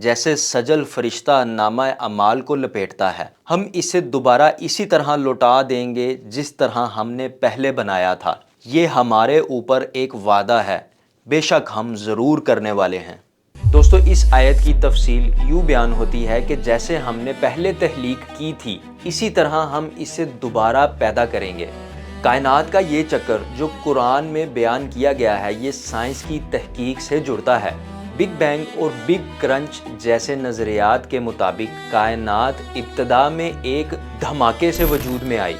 جیسے سجل فرشتہ نامہ اعمال کو لپیٹتا ہے، ہم اسے دوبارہ اسی طرح لوٹا دیں گے جس طرح ہم نے پہلے بنایا تھا۔ یہ ہمارے اوپر ایک وعدہ ہے، بے شک ہم ضرور کرنے والے ہیں۔ دوستو، اس آیت کی تفصیل یوں بیان ہوتی ہے کہ جیسے ہم نے پہلے تخلیق کی تھی اسی طرح ہم اسے دوبارہ پیدا کریں گے۔ کائنات کا یہ چکر جو قرآن میں بیان کیا گیا ہے یہ سائنس کی تحقیق سے جڑتا ہے۔ بگ بینگ اور بگ کرنچ جیسے نظریات کے مطابق کائنات ابتدا میں ایک دھماکے سے وجود میں آئی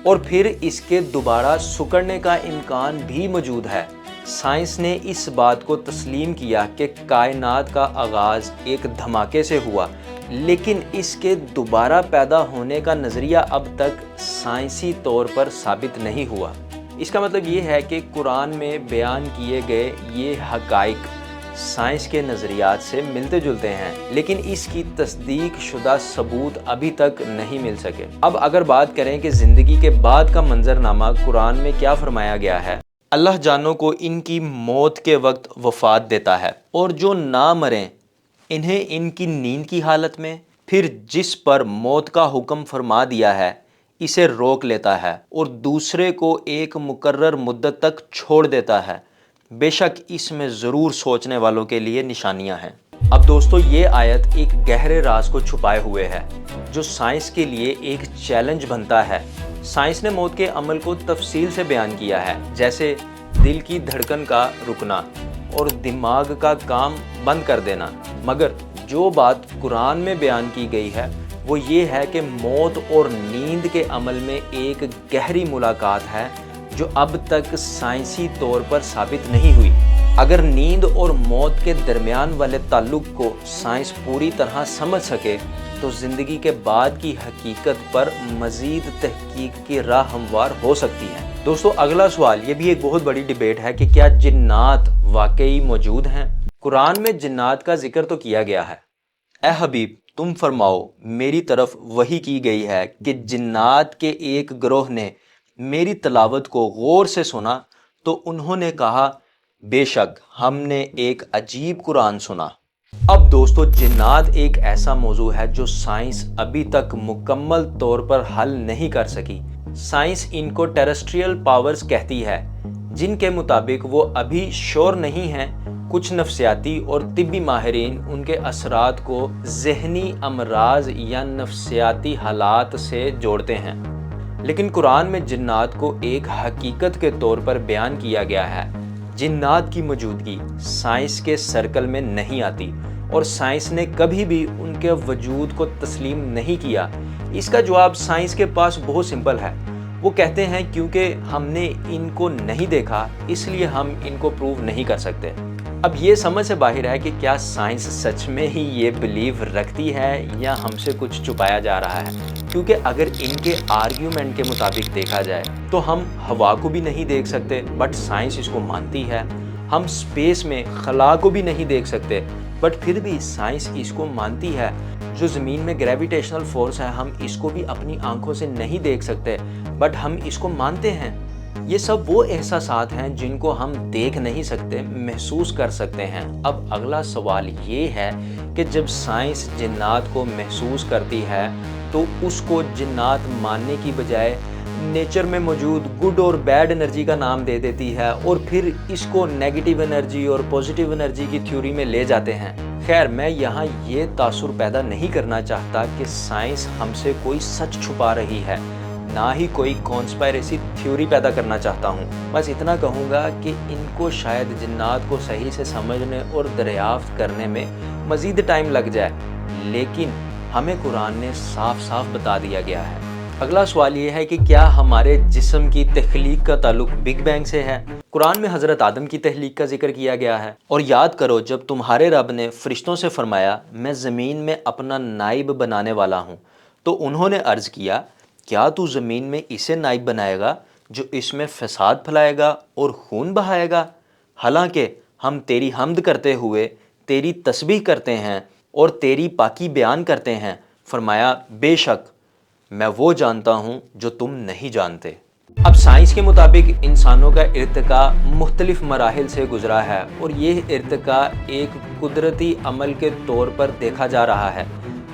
اور پھر اس کے دوبارہ سکڑنے کا امکان بھی موجود ہے۔ سائنس نے اس بات کو تسلیم کیا کہ کائنات کا آغاز ایک دھماکے سے ہوا، لیکن اس کے دوبارہ پیدا ہونے کا نظریہ اب تک سائنسی طور پر ثابت نہیں ہوا۔ اس کا مطلب یہ ہے کہ قرآن میں بیان کیے گئے یہ حقائق سائنس کے نظریات سے ملتے جلتے ہیں، لیکن اس کی تصدیق شدہ ثبوت ابھی تک نہیں مل سکے۔ اب اگر بات کریں کہ زندگی کے بعد کا منظرنامہ قرآن میں کیا فرمایا گیا ہے، اللہ جانوں کو ان کی موت کے وقت وفات دیتا ہے، اور جو نہ مریں انہیں ان کی نیند کی حالت میں پھر جس پر موت کا حکم فرما دیا ہے اسے روک لیتا ہے اور دوسرے کو ایک مقرر مدت تک چھوڑ دیتا ہے۔ بے شک اس میں ضرور سوچنے والوں کے لیے نشانیاں ہیں۔ اب دوستو، یہ آیت ایک گہرے راز کو چھپائے ہوئے ہے جو سائنس کے لیے ایک چیلنج بنتا ہے۔ سائنس نے موت کے عمل کو تفصیل سے بیان کیا ہے، جیسے دل کی دھڑکن کا رکنا اور دماغ کا کام بند کر دینا، مگر جو بات قرآن میں بیان کی گئی ہے وہ یہ ہے کہ موت اور نیند کے عمل میں ایک گہری ملاقات ہے جو اب تک سائنسی طور پر ثابت نہیں ہوئی۔ اگر نیند اور موت کے درمیان والے تعلق کو سائنس پوری طرح سمجھ سکے تو زندگی کے بعد کی حقیقت پر مزید تحقیق کی راہ ہموار ہو سکتی ہے۔ دوستو، اگلا سوال یہ بھی ایک بہت بڑی ڈیبیٹ ہے کہ کیا جنات واقعی موجود ہیں؟ قرآن میں جنات کا ذکر تو کیا گیا ہے۔ اے حبیب تم فرماؤ، میری طرف وحی کی گئی ہے کہ جنات کے ایک گروہ نے میری تلاوت کو غور سے سنا تو انہوں نے کہا بے شک ہم نے ایک عجیب قرآن سنا۔ اب دوستو، جنات ایک ایسا موضوع ہے جو سائنس ابھی تک مکمل طور پر حل نہیں کر سکی۔ سائنس ان کو ٹیرسٹریل پاورز کہتی ہے، جن کے مطابق وہ ابھی شور نہیں ہیں۔ کچھ نفسیاتی اور طبی ماہرین ان کے اثرات کو ذہنی امراض یا نفسیاتی حالات سے جوڑتے ہیں، لیکن قرآن میں جنات کو ایک حقیقت کے طور پر بیان کیا گیا ہے۔ جنات کی موجودگی سائنس کے سرکل میں نہیں آتی اور سائنس نے کبھی بھی ان کے وجود کو تسلیم نہیں کیا۔ اس کا جواب سائنس کے پاس بہت سمپل ہے۔ وہ کہتے ہیں کیونکہ ہم نے ان کو نہیں دیکھا اس لیے ہم ان کو پروو نہیں کر سکتے۔ اب یہ سمجھ سے باہر ہے کہ کیا سائنس سچ میں ہی یہ بلیو رکھتی ہے یا ہم سے کچھ چھپایا جا رہا ہے، کیونکہ اگر ان کے آرگیومنٹ کے مطابق دیکھا جائے تو ہم ہوا کو بھی نہیں دیکھ سکتے بٹ سائنس اس کو مانتی ہے، ہم سپیس میں خلا کو بھی نہیں دیکھ سکتے بٹ پھر بھی سائنس اس کو مانتی ہے، جو زمین میں گریویٹیشنل فورس ہے ہم اس کو بھی اپنی آنکھوں سے نہیں دیکھ سکتے بٹ ہم اس کو مانتے ہیں۔ یہ سب وہ احساسات ہیں جن کو ہم دیکھ نہیں سکتے، محسوس کر سکتے ہیں۔ اب اگلا سوال یہ ہے کہ جب سائنس جنات کو محسوس کرتی ہے تو اس کو جنات ماننے کی بجائے نیچر میں موجود گڈ اور بیڈ انرجی کا نام دے دیتی ہے اور پھر اس کو نیگیٹو انرجی اور پوزیٹیو انرجی کی تھیوری میں لے جاتے ہیں۔ خیر، میں یہاں یہ تاثر پیدا نہیں کرنا چاہتا کہ سائنس ہم سے کوئی سچ چھپا رہی ہے، نہ ہی کوئی کانسپائریسی تھیوری پیدا کرنا چاہتا ہوں۔ بس اتنا کہوں گا کہ ان کو شاید جنات کو صحیح سے سمجھنے اور دریافت کرنے میں مزید ٹائم لگ جائے، لیکن ہمیں قرآن نے صاف صاف بتا دیا گیا ہے۔ اگلا سوال یہ ہے کہ کیا ہمارے جسم کی تخلیق کا تعلق بگ بینگ سے ہے؟ قرآن میں حضرت آدم کی تخلیق کا ذکر کیا گیا ہے، اور یاد کرو جب تمہارے رب نے فرشتوں سے فرمایا میں زمین میں اپنا نائب بنانے والا ہوں، تو انہوں نے عرض کیا کیا تو زمین میں اسے نائب بنائے گا جو اس میں فساد پھیلائے گا اور خون بہائے گا؟ حالانکہ ہم تیری حمد کرتے ہوئے تیری تسبیح کرتے ہیں اور تیری پاکی بیان کرتے ہیں۔ فرمایا بے شک میں وہ جانتا ہوں جو تم نہیں جانتے۔ اب سائنس کے مطابق انسانوں کا ارتقاء مختلف مراحل سے گزرا ہے اور یہ ارتقاء ایک قدرتی عمل کے طور پر دیکھا جا رہا ہے،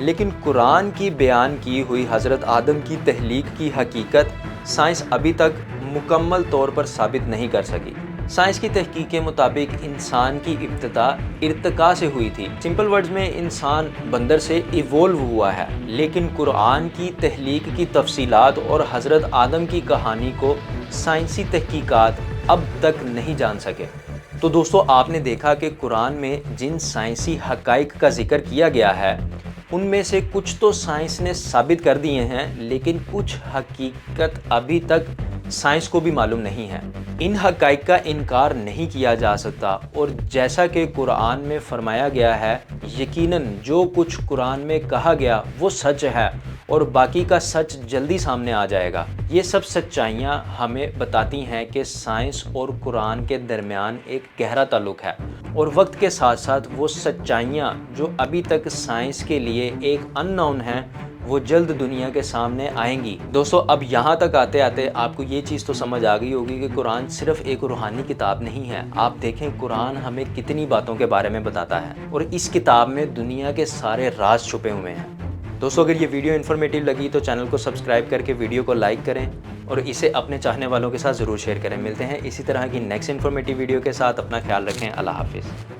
لیکن قرآن کی بیان کی ہوئی حضرت آدم کی تخلیق کی حقیقت سائنس ابھی تک مکمل طور پر ثابت نہیں کر سکی۔ سائنس کی تحقیق کے مطابق انسان کی ابتدا ارتقاء سے ہوئی تھی۔ سمپل ورڈز میں انسان بندر سے ایوولو ہوا ہے، لیکن قرآن کی تخلیق کی تفصیلات اور حضرت آدم کی کہانی کو سائنسی تحقیقات اب تک نہیں جان سکے۔ تو دوستو، آپ نے دیکھا کہ قرآن میں جن سائنسی حقائق کا ذکر کیا گیا ہے ان میں سے کچھ تو سائنس نے ثابت کر دیے ہیں، لیکن کچھ حقیقت ابھی تک سائنس کو بھی معلوم نہیں ہے۔ ان حقائق کا انکار نہیں کیا جا سکتا، اور جیسا کہ قرآن میں فرمایا گیا ہے، یقیناً جو کچھ قرآن میں کہا گیا وہ سچ ہے اور باقی کا سچ جلدی سامنے آ جائے گا۔ یہ سب سچائیاں ہمیں بتاتی ہیں کہ سائنس اور قرآن کے درمیان ایک گہرا تعلق ہے، اور وقت کے ساتھ ساتھ وہ سچائیاں جو ابھی تک سائنس کے لیے ایک ان نون ہیں وہ جلد دنیا کے سامنے آئیں گی۔ دوستو، اب یہاں تک آتے آتے آپ کو یہ چیز تو سمجھ آ گئی ہوگی کہ قرآن صرف ایک روحانی کتاب نہیں ہے۔ آپ دیکھیں قرآن ہمیں کتنی باتوں کے بارے میں بتاتا ہے، اور اس کتاب میں دنیا کے سارے راز چھپے ہوئے ہیں۔ دوستو، اگر یہ ویڈیو انفارمیٹیو لگی تو چینل کو سبسکرائب کر کے ویڈیو کو لائک کریں اور اسے اپنے چاہنے والوں کے ساتھ ضرور شیئر کریں۔ ملتے ہیں اسی طرح کی نیکسٹ انفارمیٹیو ویڈیو کے ساتھ، اپنا خیال رکھیں، اللہ حافظ۔